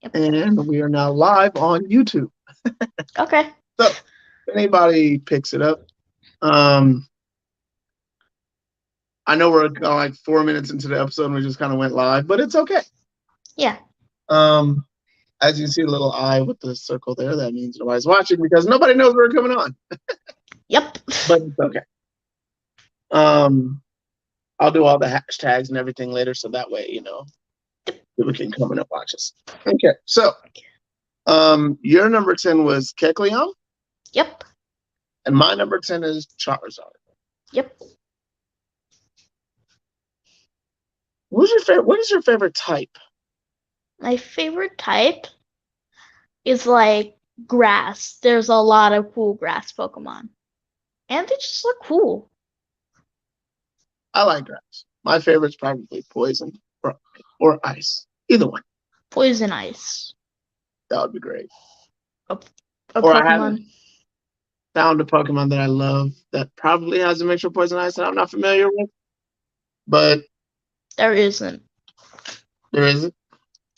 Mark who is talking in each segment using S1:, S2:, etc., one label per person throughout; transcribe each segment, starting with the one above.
S1: Yep.
S2: And we are now live on YouTube.
S1: Okay.
S2: So, if anybody picks it up, um, I know we're like 4 minutes into the episode and we just kind of went live, but it's okay.
S1: Yeah.
S2: Um, as you see, a little eye with the circle there, that means nobody's watching because nobody knows we're coming on,
S1: Yep.
S2: but it's okay. Um, I'll do all the hashtags and everything later, so that way, people can come in and watch us. Okay, so your number 10 was Kecleon,
S1: Yep.
S2: and my number 10 is Charizard.
S1: Yep.
S2: What is your favorite type?
S1: My favorite type is like grass. There's a lot of cool grass Pokemon. And they just look cool.
S2: I like grass. My favorite's probably poison or ice. Either one.
S1: Poison Ice.
S2: That would be great.
S1: A, a
S2: Or I haven't
S1: Pokemon.
S2: found a Pokemon that I love that probably has a mixture of poison ice that I'm not familiar with. But
S1: There isn't.
S2: there isn't.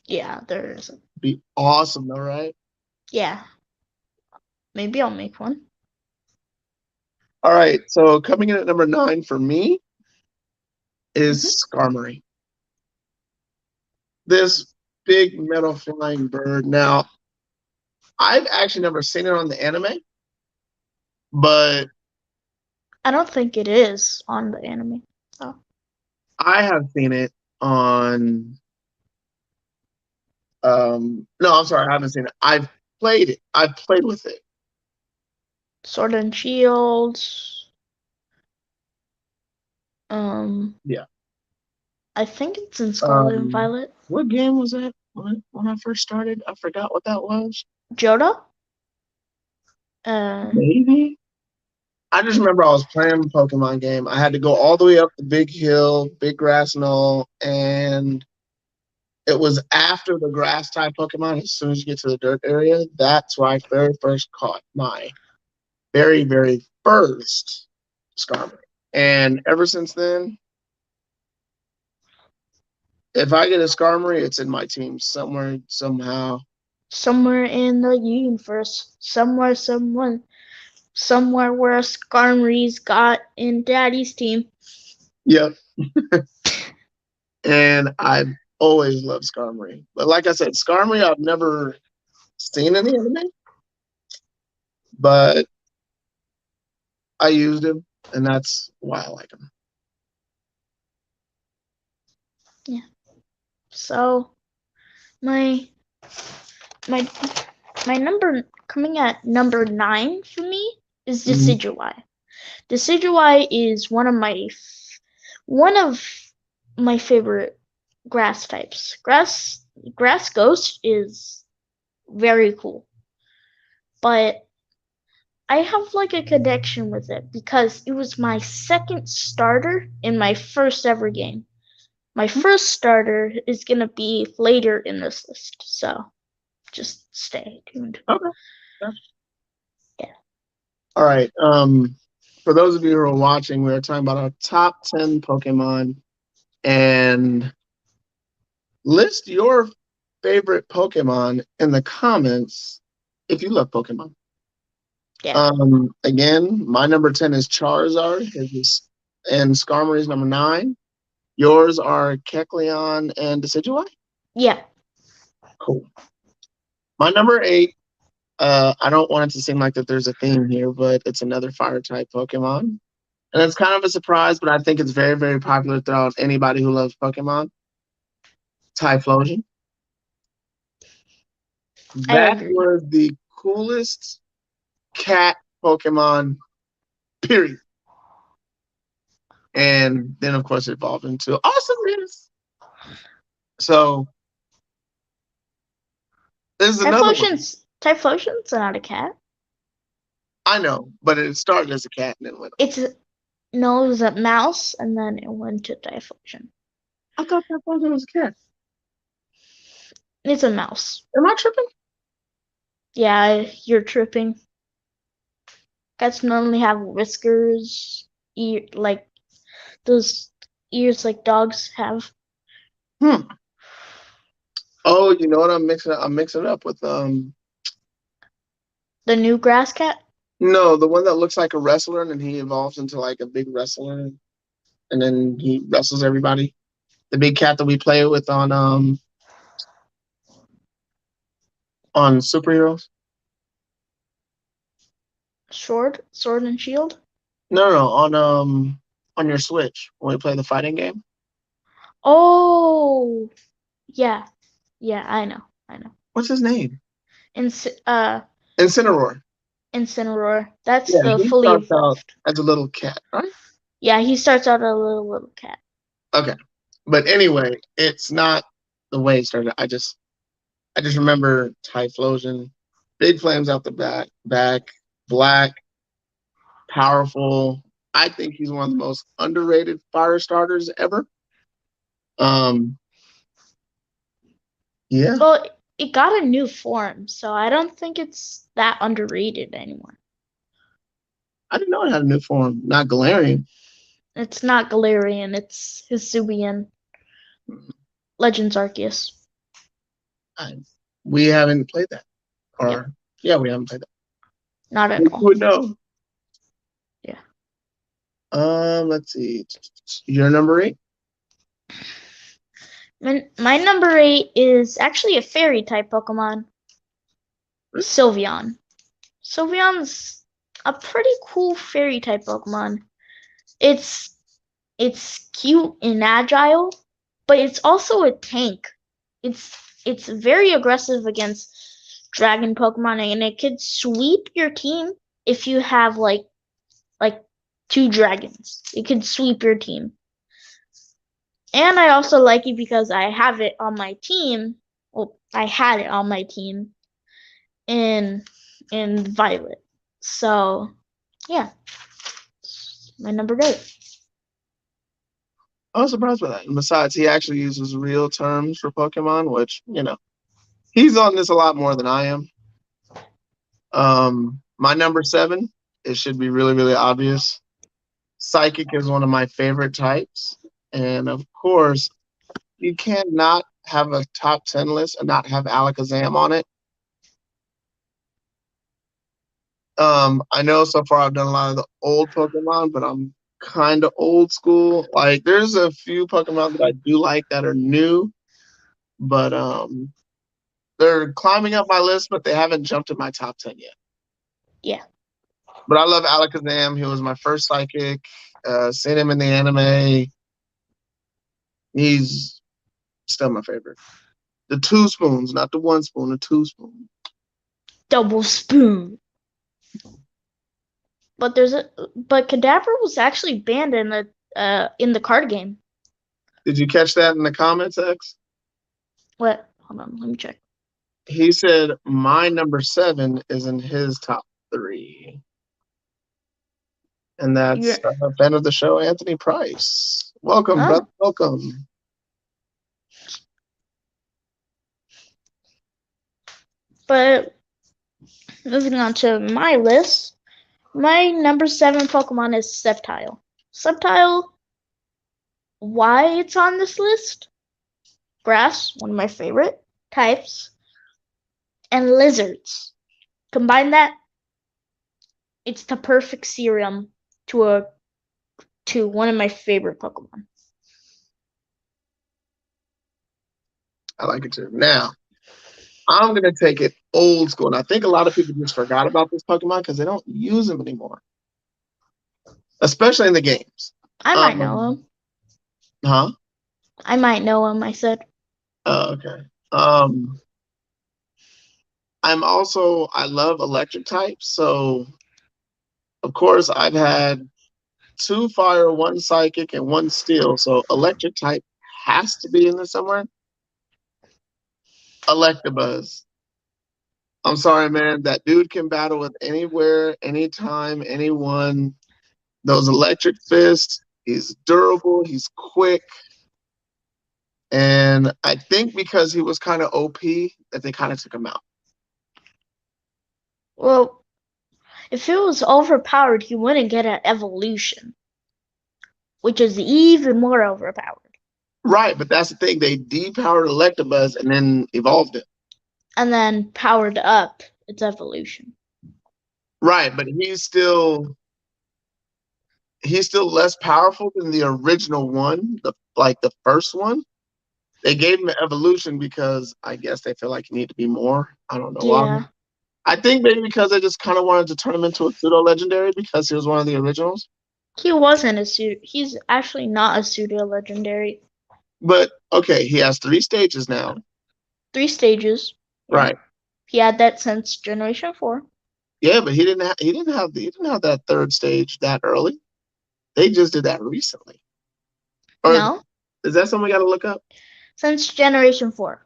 S1: Yeah, there isn't.
S2: Be awesome though, right?
S1: Yeah. Maybe I'll make one.
S2: All right. So coming in at number 9 for me
S1: Hmm.
S2: is Skarmory. This big metal flying bird. Now, I've actually never seen it on the anime, but
S1: I don't think it is on the anime. So
S2: I have seen it on no, I'm sorry, I haven't seen it. I've played it. I've played with it.
S1: Sword and Shield. Um,
S2: Yeah.
S1: I think it's in Scarlet and
S2: Um
S1: Violet.
S2: what game was that when I first started? I forgot what that was.
S1: Joda. Uh,
S2: Maybe. I just remember I was playing a Pokemon game. I had to go all the way up the big hill, big grass knoll, and it was after the grass type Pokemon. As soon as you get to the dirt area, that's where I very first caught my very, very first Skarmory. And ever since then, if I get a Skarmory, it's in my team somewhere, somehow.
S1: somewhere in the universe, somewhere where Skarmory's got in Daddy's team.
S2: Yep. And I've always loved Skarmory. But like I said, Skarmory I've never seen in the anime, but I used him, and that's why I like him.
S1: Yeah. So my my my number coming at number 9 for me is
S2: Mhm.
S1: Decidueye. Decidueye is one of my favorite grass types. Grass Ghost is very cool, but I have like a connection with it because it was my second starter in my first ever game. My first starter is gonna be later in this list, so just stay tuned.
S2: Okay. Yeah.
S1: Yeah.
S2: All right. For those of you who are watching, we are talking about our top 10 Pokemon, and list your favorite Pokemon in the comments if you love Pokemon.
S1: Yeah.
S2: Again, my number 10 is Charizard, and Skarmory's number 9. Yours are Kecleon and Decidueye?
S1: Yeah.
S2: Cool. My number 8, I don't want it to seem like that there's a theme here, but it's another fire type Pokemon. And it's kind of a surprise, but I think it's very, very popular throughout anybody who loves Pokemon. Typhlosion.
S1: I
S2: That
S1: agree.
S2: was the coolest cat Pokemon, period. And then, of course, it evolved into awesomeness. So, this is another one.
S1: Typhlosion's not a cat.
S2: I know, but it started as a cat and then went.
S1: It's no, it was a mouse and then it went to Typhlosion.
S2: I thought Typhlosion was a cat.
S1: It's a mouse.
S2: Am I tripping?
S1: Yeah, you're tripping. Cats normally have whiskers, like those ears like dogs have.
S2: Hmm. Oh, Oh, you know what? I'm mixing it. I'm mixing it up with
S1: The new grass cat?
S2: no, the one that looks like a wrestler and then he evolves into like a big wrestler and then he wrestles everybody. The big cat that we play with on superheroes.
S1: Sword and Shield?
S2: No, on your Switch when we play the fighting game.
S1: Oh, yeah. Yeah, I know. I know.
S2: What's his name?
S1: Inc uh
S2: Incineroar.
S1: Incineroar. That's
S2: Yeah,
S1: the
S2: he
S1: fully
S2: starts out
S1: evolved.
S2: as a little cat, right?
S1: Yeah, he starts out a little cat.
S2: Okay. But anyway, it's not the way it started. I just remember Typhlosion, big flames out the back, black, powerful. I think he's one of the most underrated fire starters ever. Um, yeah,
S1: Well, it got a new form, so I don't think it's that underrated anymore.
S2: I didn't know it had a new form. Not Galarian.
S1: It's not Galarian, it's Hisuian. Legends Arceus.
S2: I, we haven't played that.
S1: Yep,
S2: Or yeah, we haven't played that.
S1: not at
S2: Who
S1: all.
S2: would know?
S1: Yeah.
S2: Let's see. Your number 8.
S1: My number 8 is actually a fairy type Pokemon, Sylveon. Sylveon's a pretty cool fairy type Pokemon. It's it's cute and agile, but it's also a tank. It's very aggressive against dragon Pokemon and it could sweep your team if you have like two dragons. It could sweep your team. And I also like it because I have it on my team. Well, I had it on my team in Violet. So yeah, my number 8.
S2: I was surprised by that. And besides, he actually uses real terms for Pokemon, which, he's on this a lot more than I am. My number 7, it should be really, really obvious. Psychic is one of my favorite types. And of course, you cannot have a top 10 list and not have Alakazam on it. I know so far I've done a lot of the old Pokemon, but I'm kind of old school. Like, there's a few Pokemon that I do like that are new, but they're climbing up my list, but they haven't jumped in my top 10 yet.
S1: Yeah.
S2: But I love Alakazam. He was my first psychic. Seen him in the anime. He's still my favorite. The 2 spoons, not the 1 spoon, the 2 spoon.
S1: Double spoon. But Kadabra was actually banned in the card game.
S2: Did you catch that in the comments, X?
S1: What? Hold on, let me check.
S2: He said my number 7 is in his top 3. And that's a fan of the show, Anthony Price. Welcome, brother. Welcome.
S1: But moving on to my list, my number 7 Pokemon is Sceptile. Sceptile, why it's on this list? Grass, one of my favorite types, and lizards. Combine that, it's the perfect serum to one of my favorite Pokemon.
S2: I like it too. Now, I'm going to take it old school. And I think a lot of people just forgot about this Pokemon because they don't use him anymore, especially in the games.
S1: I might know him.
S2: Huh?
S1: I might know him, I said.
S2: Oh, okay. I love electric types. So, of course, I've had 2 fire, 1 psychic, and 1 steel. So, electric type has to be in there somewhere. Electabuzz. I'm sorry, man. That dude can battle with anywhere, anytime, anyone. Those electric fists. He's durable. He's quick. And I think because he was kind of OP that they kind of took him out.
S1: Well, if it was overpowered, he wouldn't get an evolution, which is even more overpowered.
S2: Right, but that's the thing. They depowered Electabuzz and then evolved it.
S1: and then powered up its evolution.
S2: Right, but he's still less powerful than the original one, the first one. They gave him an evolution because I guess they feel like he needed to be more. I don't know why.
S1: Yeah.
S2: I think maybe because they just kind of wanted to turn him into a pseudo legendary because he was one of the originals.
S1: He wasn't a pseudo. He's actually not a pseudo legendary.
S2: But okay, he has 3 stages now.
S1: 3 stages. Yeah.
S2: Right.
S1: He had that since Generation 4.
S2: Yeah, but he didn't have that 3rd stage that early. They just did that recently. Or
S1: No,
S2: is that something we got to look up?
S1: since Generation 4.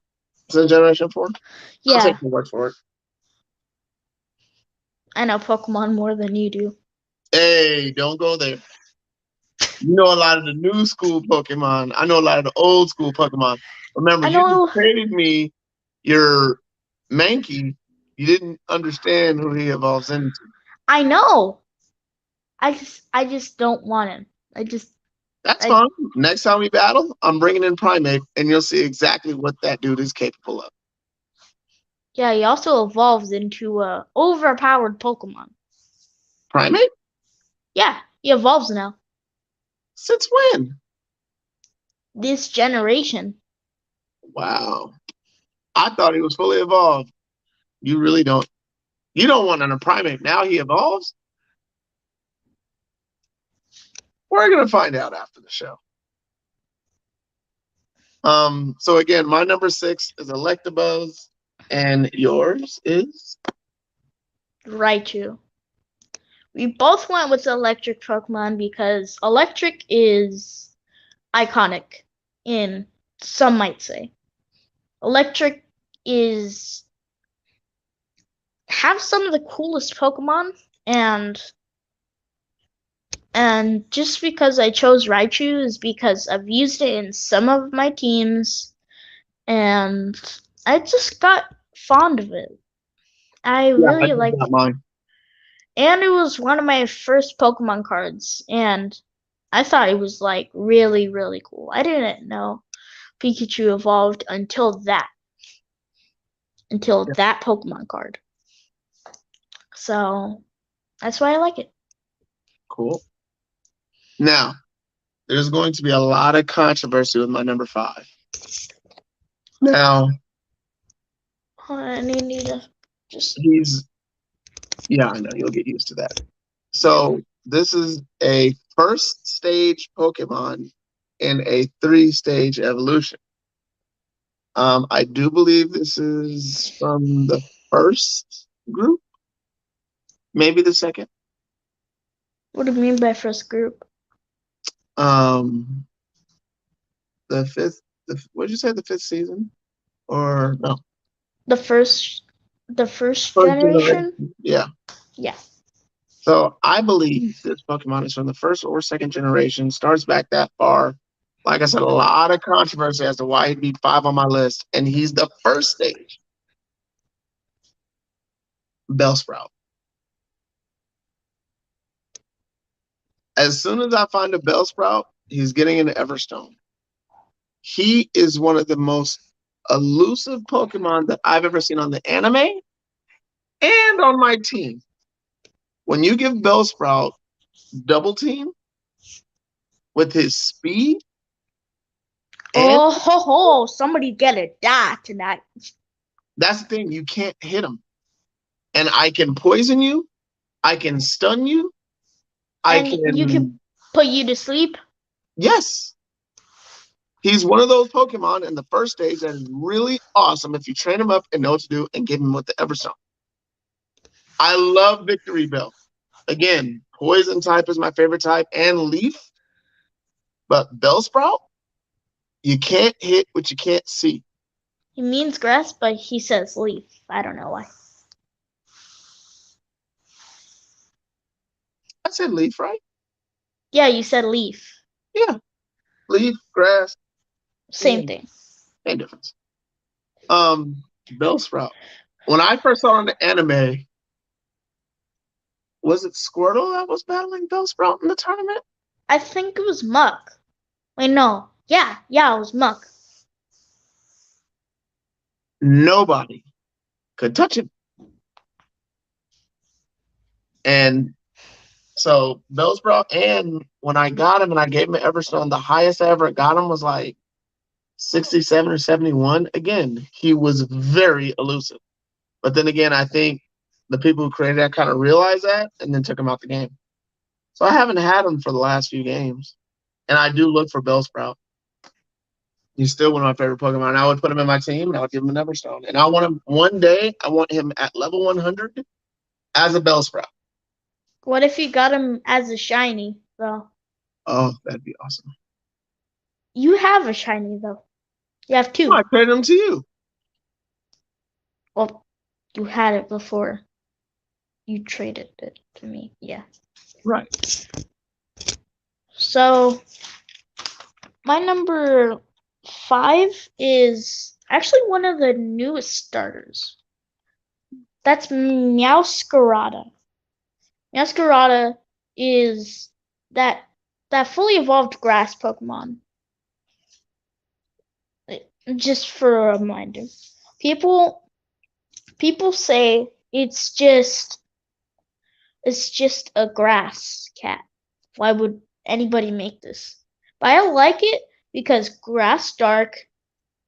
S2: Since Generation 4? I'll
S1: Yeah,
S2: take your word for it.
S1: I know Pokemon more than you do.
S2: Hey, don't go there. You know a lot of the new school Pokemon. I know a lot of the old school Pokemon. Remember,
S1: I
S2: you
S1: know.
S2: just traded me your Mankey. You didn't understand who he evolves into.
S1: I know. I just don't want him.
S2: That's
S1: I
S2: fine. Next time we battle, I'm bringing in Primate, and you'll see exactly what that dude is capable of.
S1: Yeah, he also evolves into a overpowered Pokemon.
S2: Primate?
S1: Yeah, he evolves now.
S2: Since when?
S1: This generation.
S2: Wow. I thought he was fully evolved. You really don't. You don't want a Primate. Now he evolves? We're going to find out after the show. So again, my number 6 is Electabuzz, and yours is
S1: Raichu. We both went with electric Pokemon because electric is iconic, in some might say. Electric is have some of the coolest Pokemon, and just because I chose Raichu is because I've used it in some of my teams, and I just got fond of it. I
S2: yeah, I
S1: really
S2: just
S1: like,
S2: got mine.
S1: and it was one of my first Pokemon cards, and I thought it was like really, really cool. I didn't know Pikachu evolved until that Pokemon card. So that's why I like it.
S2: Cool. Now, there's going to be a lot of controversy with my number 5. Now,
S1: I need to just.
S2: yeah, I know, you'll get used to that. So, this is a 1st-stage Pokemon in a 3-stage evolution. I do believe this is from the 1st group, maybe the 2nd.
S1: What do you mean by first group?
S2: The 5th. What did you say? The 5th season, or no?
S1: The first, the first
S2: 1st
S1: generation.
S2: generation. Yeah.
S1: Yeah.
S2: So I believe this Pokemon is from the 1st or 2nd generation. Starts back that far. Like I said, a lot of controversy as to why he'd be 5 on my list, and he's the 1st stage. Bellsprout. As soon as I find a Bellsprout, he's getting into Everstone. He is one of the most elusive Pokemon that I've ever seen on the anime and on my team. When you give Bellsprout double team with his speed,
S1: Oh ho ho! Somebody get a die tonight.
S2: that's the thing, you can't hit him. And I can poison you, I can stun you,
S1: And you can put you to sleep.
S2: Yes. He's one of those Pokemon in the 1st stage that is really awesome if you train him up and know what to do and give him with the Everstone. I love Victory Bell. Again, Poison type is my favorite type, and Leaf. But Bellsprout, you can't hit what you can't see.
S1: He means grass, but he says leaf. I don't know why.
S2: I said Leaf, right?
S1: Yeah, you said leaf.
S2: Yeah. Leaf, grass.
S1: Same thing.
S2: Same difference. Bellsprout. When I first saw in the anime, was it Squirtle that was battling Bellsprout in the tournament?
S1: I think it was Muck. Wait, no. Yeah, it was Muck.
S2: Nobody could touch him. And so Bellsprout, and when I got him and I gave him an Everstone, the highest I ever got him was like 67 or 71. Again, he was very elusive. But then again, I think the people who created that kind of realized that and then took him out the game. So I haven't had him for the last few games. And I do look for Bellsprout. He's still one of my favorite Pokemon. And I would put him in my team and I would give him an Everstone. And I want him one day, I want him at level 100 as a Bellsprout.
S1: What if you got him as a shiny, though?
S2: Oh, that'd be awesome.
S1: You have a shiny, though. You have two.
S2: I traded him to you.
S1: Well, you had it before you traded it to me. Yeah.
S2: Right.
S1: So, my number 5 is actually one of the newest starters. That's Meowscarada. Meowscarada is that fully evolved grass Pokemon. Just for a reminder, people say it's just a grass cat. Why would anybody make this? But I like it because grass dark,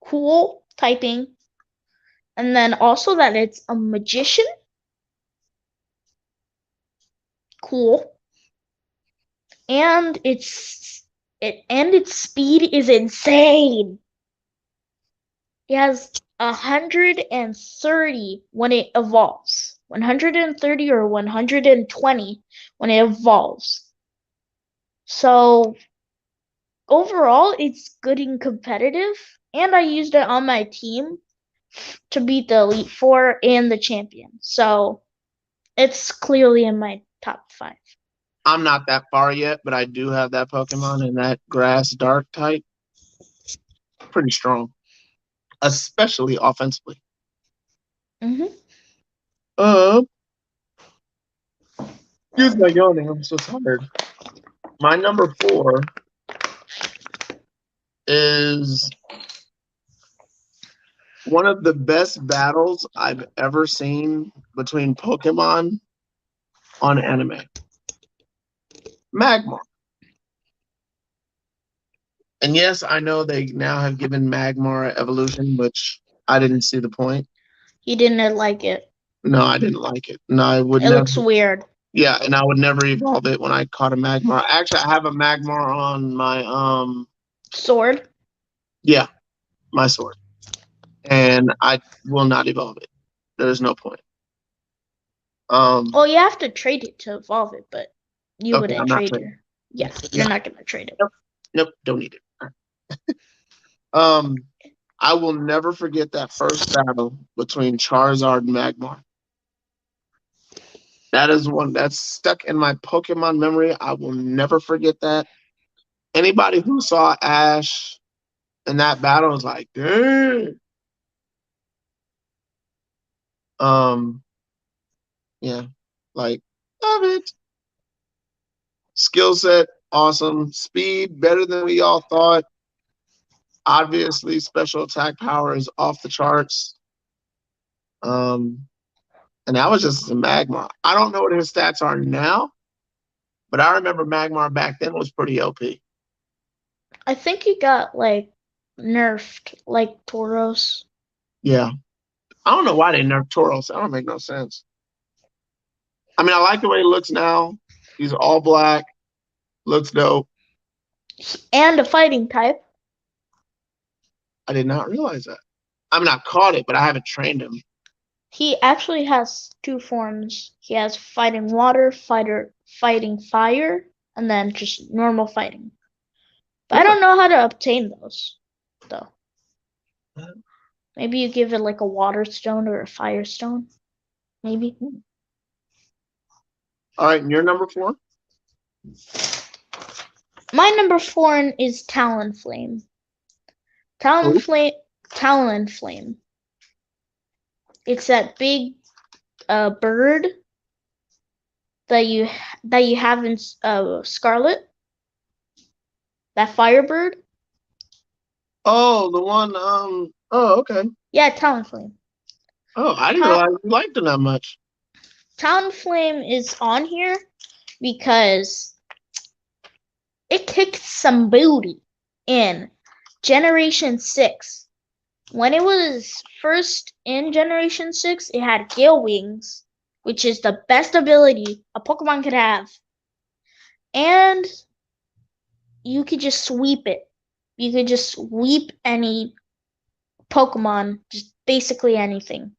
S1: cool typing, and then also that it's a magician. Cool. And its speed is insane. It has 130 when it evolves. 130 or 120 when it evolves. So overall, it's good and competitive. And I used it on my team to beat the Elite Four and the champion. So it's clearly in my top 5.
S2: I'm not that far yet, but I do have that Pokemon and that grass dark type. Pretty strong, especially offensively.
S1: Mm-hmm.
S2: Excuse my yawning. I'm so tired. My number 4 is one of the best battles I've ever seen between Pokemon on anime. Magmar. And yes, I know they now have given Magmar evolution, which I didn't see the point.
S1: He didn't like it.
S2: No, I didn't like it. No, I would
S1: It
S2: never.
S1: looks weird.
S2: Yeah, and I would never evolve it when I caught a Magmar. Actually, I have a Magmar on my
S1: sword.
S2: Yeah, my sword, and I will not evolve it. There's no point.
S1: Well, you have to trade it to evolve it, but you
S2: Okay,
S1: wouldn't
S2: I'm not
S1: trade
S2: trading.
S1: your. Yeah, you're not gonna trade it.
S2: Nope, don't need it. I will never forget that first battle between Charizard and Magmar. That is one that's stuck in my Pokemon memory. I will never forget that. Anybody who saw Ash in that battle was like, dang. Yeah, like, love it. Skill set, awesome. Speed, better than we all thought. Obviously, special attack power is off the charts. And that was just a Magmar. I don't know what his stats are now, but I remember Magmar back then was pretty OP.
S1: I think he got like nerfed, like Tauros.
S2: Yeah. I don't know why they nerfed Tauros. That don't make no sense. I mean, I like the way he looks now. He's all black. Looks dope.
S1: And a fighting type.
S2: I did not realize that. I mean, I caught it, but I haven't trained him.
S1: He actually has 2 forms. He has fighting water, fighting fire, and then just normal fighting. But I don't know how to obtain those, though. Maybe you give it like a water stone or a fire stone. Maybe.
S2: All right, and your number 4?
S1: My number 4 is Talonflame. Talonflame. It's that big bird that you have in Scarlet. That Firebird.
S2: Oh, the one. Oh, okay.
S1: Yeah, Talonflame.
S2: Oh, I didn't
S1: Ta-
S2: realize you liked them that much.
S1: Talonflame is on here because it kicked some booty in Generation 6. When it was first in Generation 6, it had Gale Wings, which is the best ability a Pokemon could have. And you could just sweep it. You could just sweep any Pokemon, just basically anything.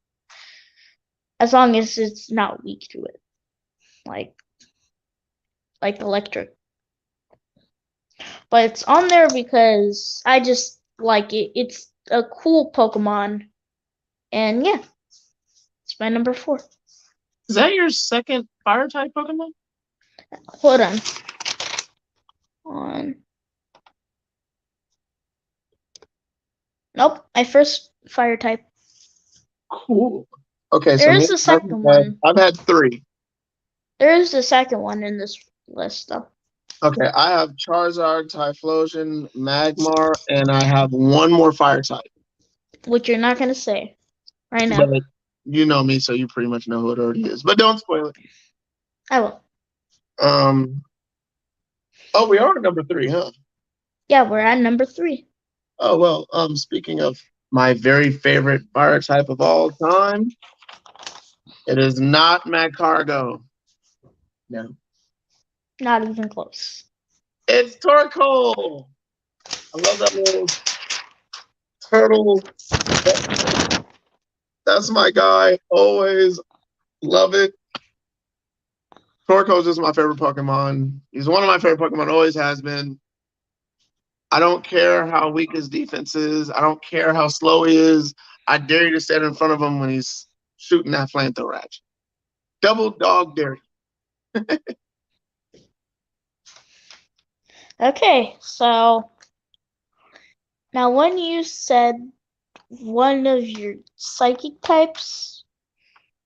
S1: As long as it's not weak to it. Like electric. But it's on there because I just like it. It's a cool Pokemon. And yeah, it's my number 4.
S2: Is that your second fire type Pokemon?
S1: Hold on. On. Nope, my first fire type.
S2: Cool. Okay, so
S1: There
S2: me,
S1: is a second one.
S2: I've had 3.
S1: There is the second one in this list though.
S2: Okay, I have Charizard, Typhlosion, Magmar, and I have one more fire type.
S1: Which you're not gonna say right now.
S2: But you know me, so you pretty much know who it already is. But don't spoil it.
S1: I will.
S2: Oh, we are at number 3, huh?
S1: Yeah, we're at number 3.
S2: Oh well. Speaking of my very favorite fire type of all time, it is not Magcargo. No,
S1: Not even close.
S2: it's Torkoal. I love that little turtle. That's my guy. Always love it. Torkoal is just my favorite Pokemon. He's one of my favorite Pokemon. Always has been. I don't care how weak his defense is. I don't care how slow he is. I dare you to stand in front of him when he's shooting that flamethrower at you. Double dog dare you.
S1: Okay, so now when you said one of your psychic types,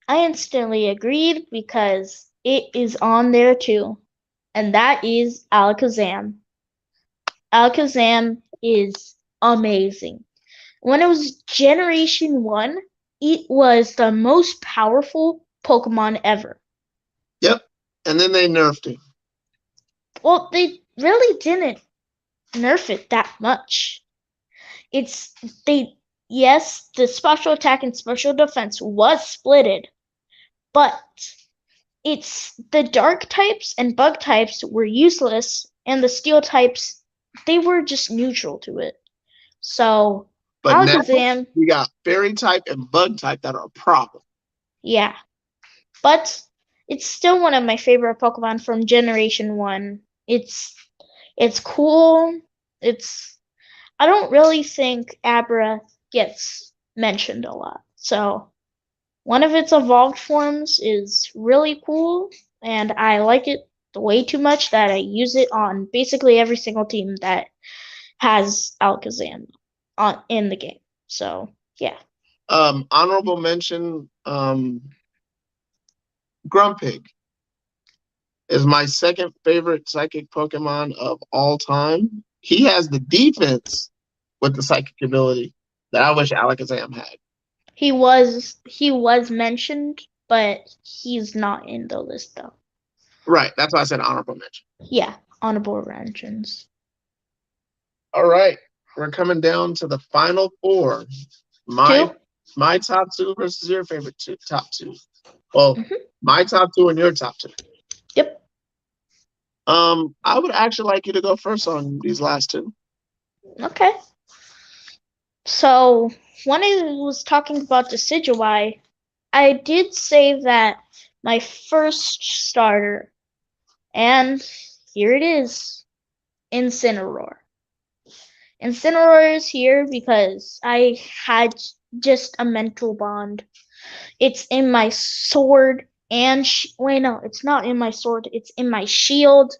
S1: I instantly agreed because it is on there too. And that is Alakazam. Alakazam is amazing. When it was Generation 1, it was the most powerful Pokemon ever.
S2: Yep. And then they nerfed him.
S1: Well, they really didn't nerf it that much. It's they yes, the special attack and special defense was splitted, but it's the dark types and bug types were useless and the steel types they were just neutral to it. So
S2: But now
S1: Alakazam,
S2: we got fairy type and bug type that are a problem.
S1: yeah. But it's still one of my favorite Pokemon from Generation 1. It's cool. It's I don't really think Abra gets mentioned a lot. So one of its evolved forms is really cool, and I like it way too much that I use it on basically every single team that has Alakazam in the game. So yeah.
S2: Honorable mention, Grumpig is my second favorite psychic Pokemon of all time. He has the defense with the psychic ability that I wish Alakazam had.
S1: He was mentioned, but he's not in the list though.
S2: Right. That's why I said honorable mention.
S1: Yeah, honorable mentions.
S2: All right. We're coming down to the final 4. My top 2 versus your favorite top 2. Well, my top 2 and your top 2.
S1: Yep.
S2: I would actually like you to go first on these last 2.
S1: Okay. So when I was talking about Decidueye, I did say that my first starter, and here it is, Incineroar. Incineroar is here because I had just a mental bond. It's in my sword and wait, no, it's not in my sword. It's in my shield.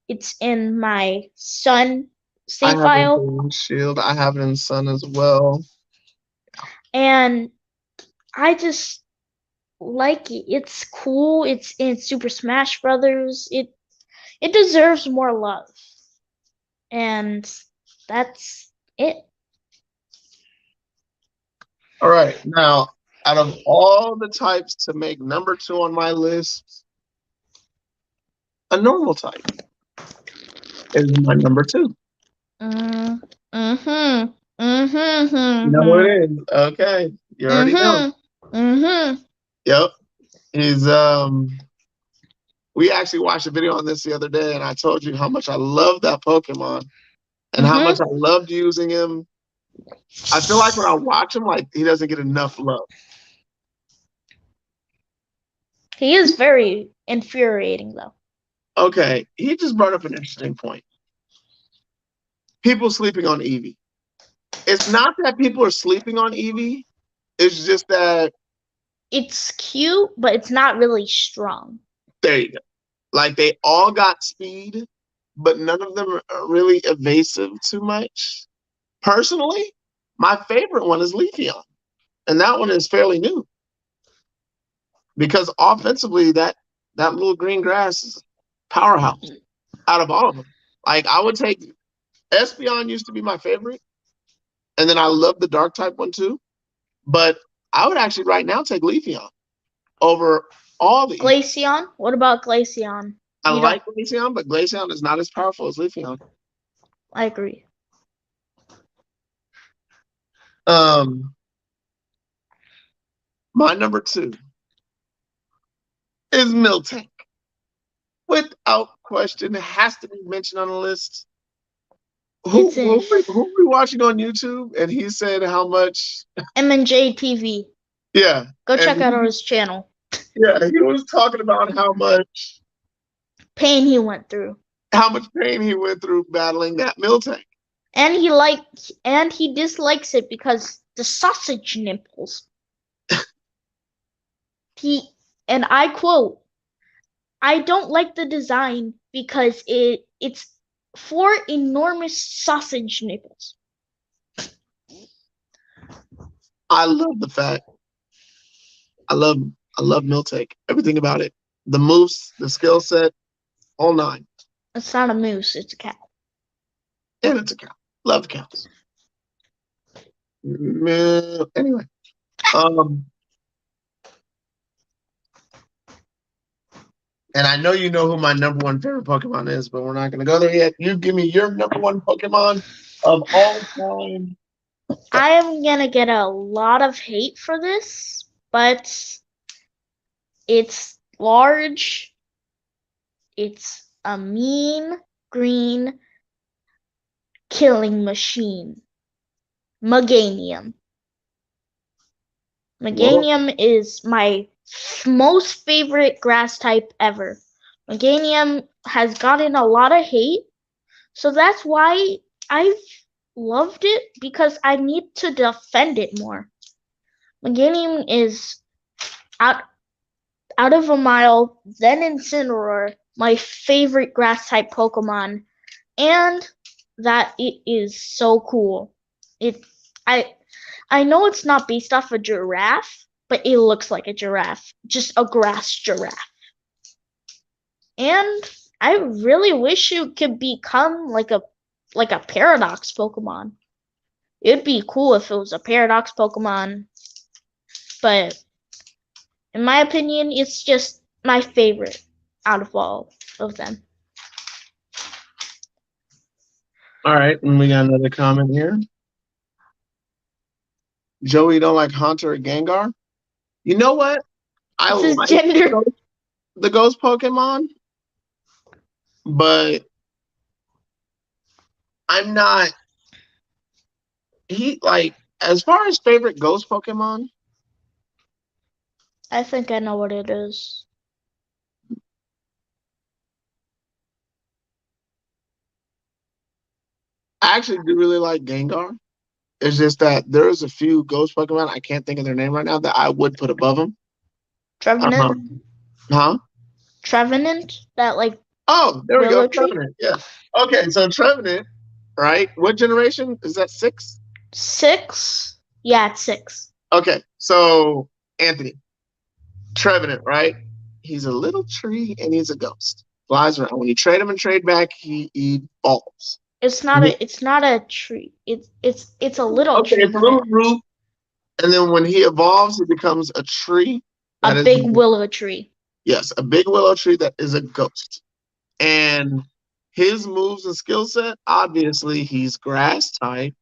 S1: It's in my sun save file.
S2: In Shield. I have it in Sun as well.
S1: And I just like it. It's cool. It's in Super Smash Brothers. It deserves more love. And that's it.
S2: All right. Now, out of all the types to make number 2 on my list, a normal type is my number 2.
S1: Mm, mm-hmm.
S2: You know who
S1: Mm-hmm.
S2: it is? Okay. You already know.
S1: Mm-hmm. Mm-hmm.
S2: Yep. He's we actually watched a video on this the other day, and I told you how much I love that Pokemon and how much
S1: Mm-hmm.
S2: I loved using him. I feel like when I watch him, like he doesn't get enough love.
S1: He is very infuriating though.
S2: Okay, he just brought up an interesting point. People sleeping on Eevee. It's not that people are sleeping on Eevee. It's just that
S1: It's cute, but it's not really strong.
S2: there you go. Like they all got speed, but none of them are really evasive too much. Personally, my favorite one is Leafeon, and that one is fairly new because offensively, that little green grass is a powerhouse out of all of them. Like I would take Espeon used to be my favorite, and then I love the dark type one too. But I would actually right now take Leafeon over all the.
S1: Glaceon? What about Glaceon?
S2: I
S1: You don't.
S2: like Glaceon, but Glaceon is not as powerful as Leafeon.
S1: I agree.
S2: Um, my number 2 is Miltank. Without question, it has to be mentioned on the list. Who
S1: It's in
S2: were we watching on YouTube? And he said how much.
S1: M&J TV.
S2: Yeah,
S1: Go check out
S2: and
S1: his channel.
S2: yeah, he was talking about
S1: Pain he went through.
S2: how much pain he went through battling that Miltank.
S1: And he dislikes it because the sausage nipples. He and I quote, I don't like the design because it's four enormous sausage nipples.
S2: I love the fact. I love I love Miltank. Everything about it. The moves, the skill set, all 9.
S1: It's not a moose, it's a cow.
S2: And it's a cow. Love cows. Anyway. And I know you know who my number 1 favorite Pokemon is, but we're not going to go there yet. You give me your number 1 Pokemon of all time.
S1: I am gonna get a lot of hate for this, but it's large. It's a mean green killing machine. Meganium.
S2: Whoa.
S1: Meganium is my most favorite grass type ever. Meganium has gotten a lot of hate, so that's why I've loved it because I need to defend it more. Meganium is out out of a mile, then Incineroar, my favorite grass type Pokemon, and that it is so cool. It I I know it's not based off a giraffe, but it looks like a giraffe, just a grass giraffe. And I really wish it could become like a paradox Pokemon. It'd be cool if it was a paradox Pokemon, but in my opinion, it's just my favorite out of all of them.
S2: All right. And we got another comment here. Joey don't like Haunter or Gengar. You know what? I
S1: It's his
S2: like
S1: gender.
S2: the ghost Pokemon, but I'm not. He like as far as favorite ghost Pokemon.
S1: I think I know what it is.
S2: I actually do really like Gengar. It's just that there's a few ghost Pokemon I can't think of their name right now that I would put above them.
S1: Trevenant.
S2: Huh?
S1: Trevenant? That like
S2: Oh, there we go.
S1: willow tree?
S2: Trevenant. Yeah. Okay, so Trevenant, right? What generation is that? 6?
S1: 6? Yeah, it's 6.
S2: Okay, so Anthony, Trevenant, right? He's a little tree and he's a ghost. Flies around. When you trade him and trade back, he evolves.
S1: It's not a tree. It's a little
S2: Okay,
S1: tree.
S2: it's a little root. And then when he evolves, he becomes a tree.
S1: A big willow tree.
S2: Yes, a big willow tree that is a ghost. And his moves and skill set, obviously, he's grass type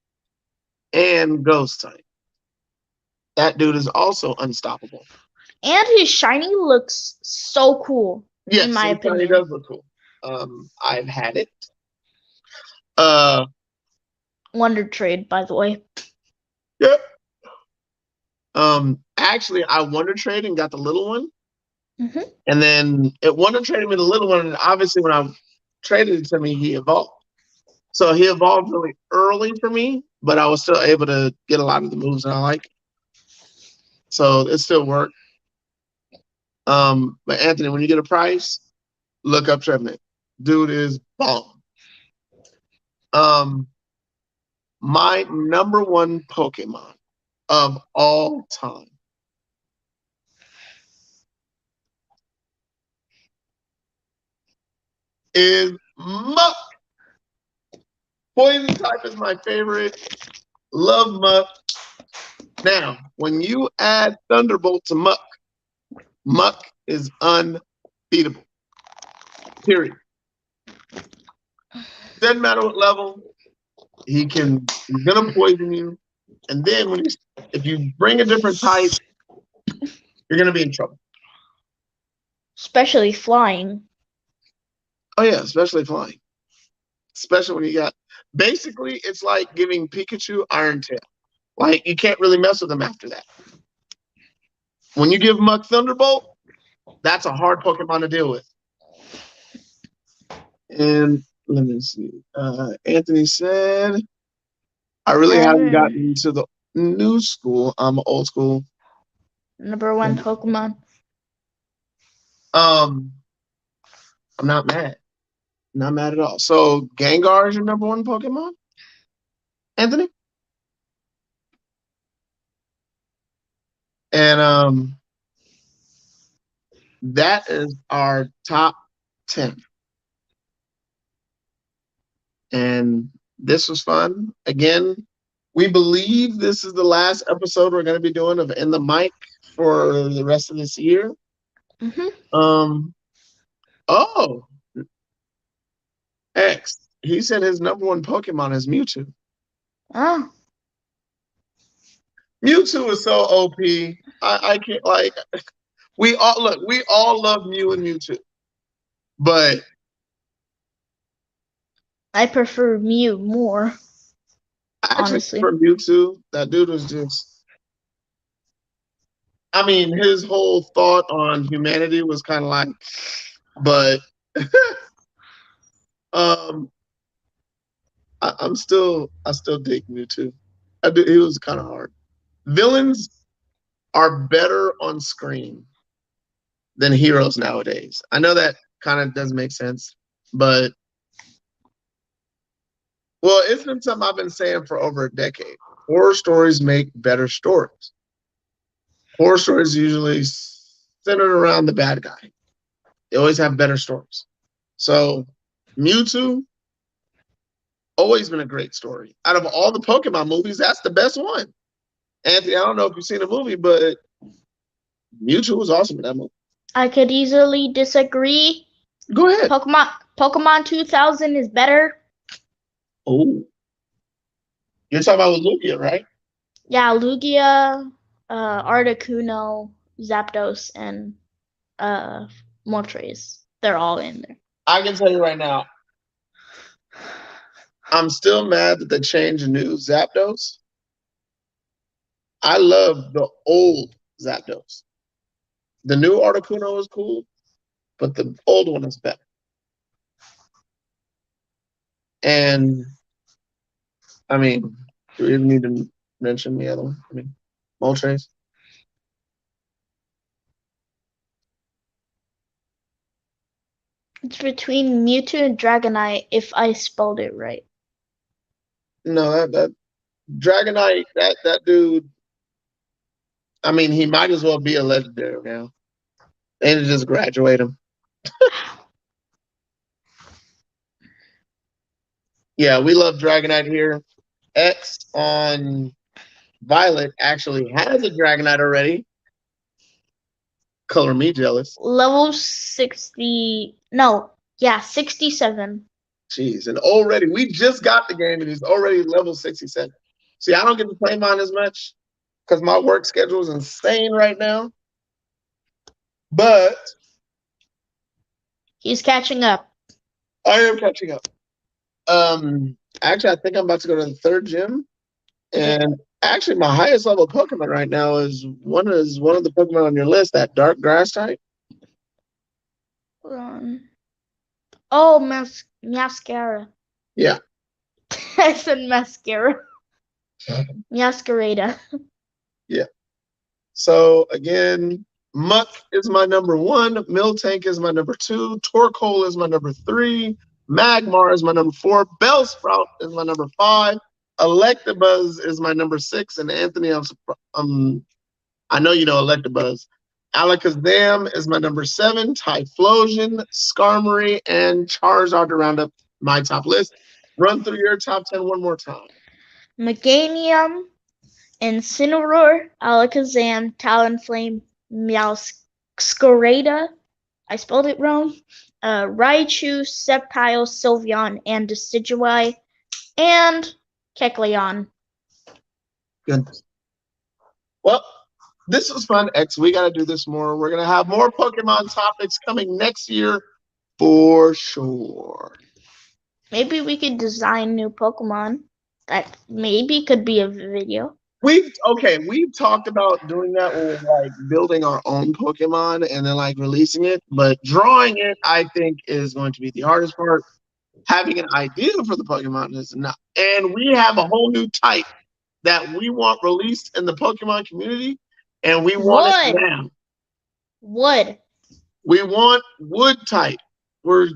S2: and ghost type. That dude is also unstoppable.
S1: And his shiny looks so cool.
S2: Yes,
S1: in my opinion.
S2: Shiny does look cool. I've had it.
S1: Wonder Trade, by the way.
S2: Yep. Actually, I Wonder Trade and got the little one.
S1: Mm-hmm.
S2: And then it Wonder Traded me the little one, and obviously when I traded it to me, he evolved. So he evolved really early for me, but I was still able to get a lot of the moves that I like. So it still worked. But Anthony, when you get a price, look up Trevenant. Dude is bomb. My number one Pokemon of all time is Muck. Poison type is my favorite. Love Muck. Now, when you add Thunderbolt to Muck, Muck is unbeatable. Period. Doesn't matter what level, he's gonna poison you. And then if you bring a different type, you're gonna be in trouble.
S1: Especially flying.
S2: Oh yeah, especially flying. Especially when you got basically it's like giving Pikachu Iron Tail. Like you can't really mess with him after that. When you give Muck Thunderbolt, that's a hard Pokemon to deal with. And let me see. Anthony said, I really haven't gotten into the new school. I'm old school.
S1: Number one Pokemon.
S2: I'm not mad. Not mad at all. So Gengar is your number one Pokemon? Anthony? And that is our top 10. And this was fun. Again, we believe this is the last episode we're going to be doing of In the Mic for the rest of this year.
S1: Mm-hmm.
S2: Oh, X. He said his number one Pokemon is Mewtwo.
S1: Oh.
S2: Mewtwo is so OP. I can't like. We all love Mew and Mewtwo, but
S1: I prefer Mew more.
S2: I actually prefer Mewtwo. That dude was just. I mean, his whole thought on humanity was kind of like, but I still dig Mewtwo. He was kind of hard. Villains are better on screen than heroes nowadays. I know that kind of doesn't make sense, but well, it's been something I've been saying for over a decade. Horror stories make better stories. Horror stories usually centered around the bad guy. They always have better stories. So Mewtwo, always been a great story. Out of all the Pokemon movies, that's the best one. Anthony, I don't know if you've seen the movie, but Mewtwo was awesome in that movie.
S1: I could easily disagree.
S2: Go ahead.
S1: Pokemon 2000 is better.
S2: Oh. You're talking about Lugia, right?
S1: Yeah, Lugia, Articuno, Zapdos, and Moltres. They're all in there.
S2: I can tell you right now, I'm still mad that they changed new Zapdos. I love the old Zapdos. The new Articuno is cool, but the old one is better. And I mean, do we even need to mention the other one? I mean, Moltres.
S1: It's between Mewtwo and Dragonite, if I spelled it right.
S2: No, that Dragonite, that dude. I mean, he might as well be a legendary now. They need to just graduate him. Yeah, we love Dragonite here. X on Violet actually has a Dragonite already. Color me jealous.
S1: Level 60. No. Yeah, 67.
S2: Jeez, and already we just got the game and he's already level 67. See, I don't get to play mine as much because my work schedule is insane right now. But
S1: He's catching up.
S2: I am catching up. Actually, I think I'm about to go to the third gym, and actually, my highest level Pokemon right now is one of the Pokemon on your list, that dark grass type.
S1: Oh, mascara.
S2: Yeah.
S1: I said mascara. Masquerada.
S2: Yeah. So again, Muck is my number 1. Miltank is my number 2. Torkoal is my number 3. Magmar is my number 4. Bellsprout is my number 5. Electabuzz is my number 6. And Anthony, I know you know Electabuzz. Alakazam is my number 7. Typhlosion, Skarmory, and Charizard to round up my top list. Run through your top 10 one more time.
S1: Meganium, Incineroar, Alakazam, Talonflame, Meowscarada, I spelled it wrong, Raichu, Sceptile, Sylveon, and Decidueye, and Kecleon.
S2: Goodness. Well, this was fun, X. We got to do this more. We're going to have more Pokemon topics coming next year for sure.
S1: Maybe we could design new Pokemon. That maybe could be a video.
S2: We've talked about doing that when we're like building our own Pokemon and then like releasing it, but drawing it I think is going to be the hardest part. Having an idea for the Pokemon is not. And we have a whole new type that we want released in the Pokemon community, and we want it now.
S1: Wood.
S2: We want wood type. We're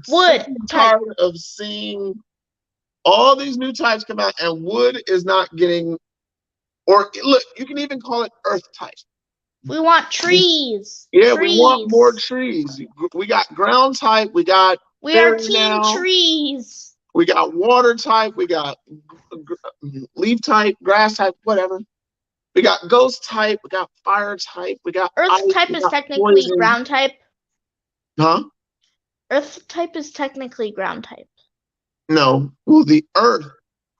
S2: tired of seeing all these new types come out, and wood is not getting. Or look, you can even call it earth type.
S1: We want trees.
S2: Yeah, trees. We want more trees. We got ground type. We are team
S1: trees.
S2: We got water type. We got leaf type, grass type, whatever. We got ghost type. We got fire type. We got
S1: earth
S2: ice,
S1: type is technically poison. Ground type.
S2: Huh?
S1: Earth type is technically ground type.
S2: No, well, the earth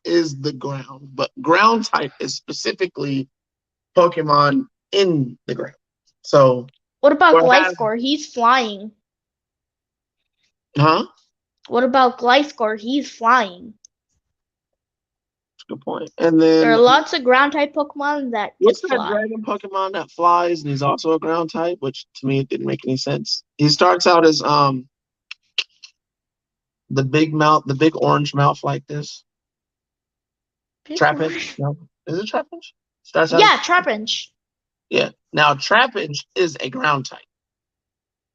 S2: is the ground, but ground type is specifically Pokemon in the ground. So
S1: what about Gliscor? He's flying.
S2: Huh?
S1: What about Gliscor? He's flying.
S2: That's a good point. And then
S1: there are lots of ground type Pokemon that
S2: what's that dragon Pokemon that flies and he's also a ground type, which to me it didn't make any sense. He starts out as the big mouth, the big orange mouth like this. Trapinch? No. Is it Trapinch? Starts out
S1: Trapinch.
S2: Yeah. Now Trapinch is a ground type.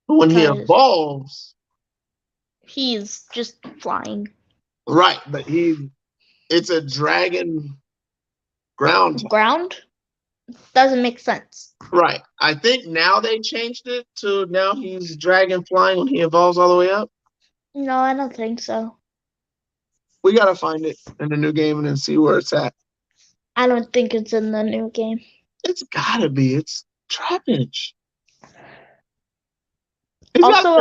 S2: But when he evolves,
S1: he's just flying.
S2: Right, but it's a dragon ground type.
S1: Ground? Doesn't make sense.
S2: Right. I think now they changed it to now he's dragon flying when he evolves all the way up.
S1: No, I don't think so.
S2: We gotta find it in the new game and then see where it's at.
S1: I don't think it's in the new game.
S2: It's gotta be. It's Trapinch.
S1: Also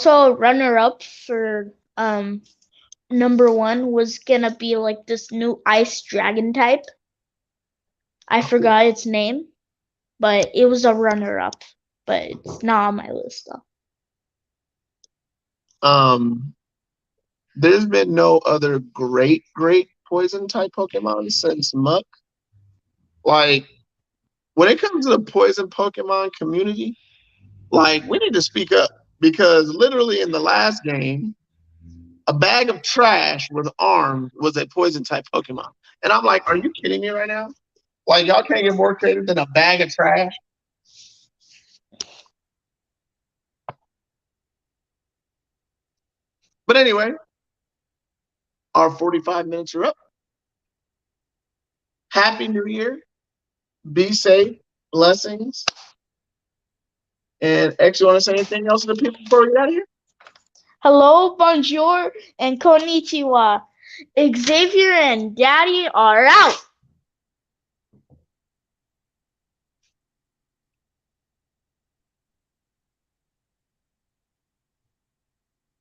S1: a runner-up for number 1 was gonna be like this new ice dragon type. I forgot its name, but it was a runner-up. But it's not on my list though.
S2: There's been no other great poison type Pokemon since Muck. Like, when it comes to the poison Pokemon community, like, we need to speak up because literally in the last game, a bag of trash with arms was a poison type Pokemon. And I'm like, are you kidding me right now? Like, y'all can't get more creative than a bag of trash? But anyway, our 45 minutes are up. Happy New Year. Be safe. Blessings. And X, you want to say anything else to the people before we get out of here?
S1: Hello, bonjour, and konnichiwa. Xavier and Daddy are out.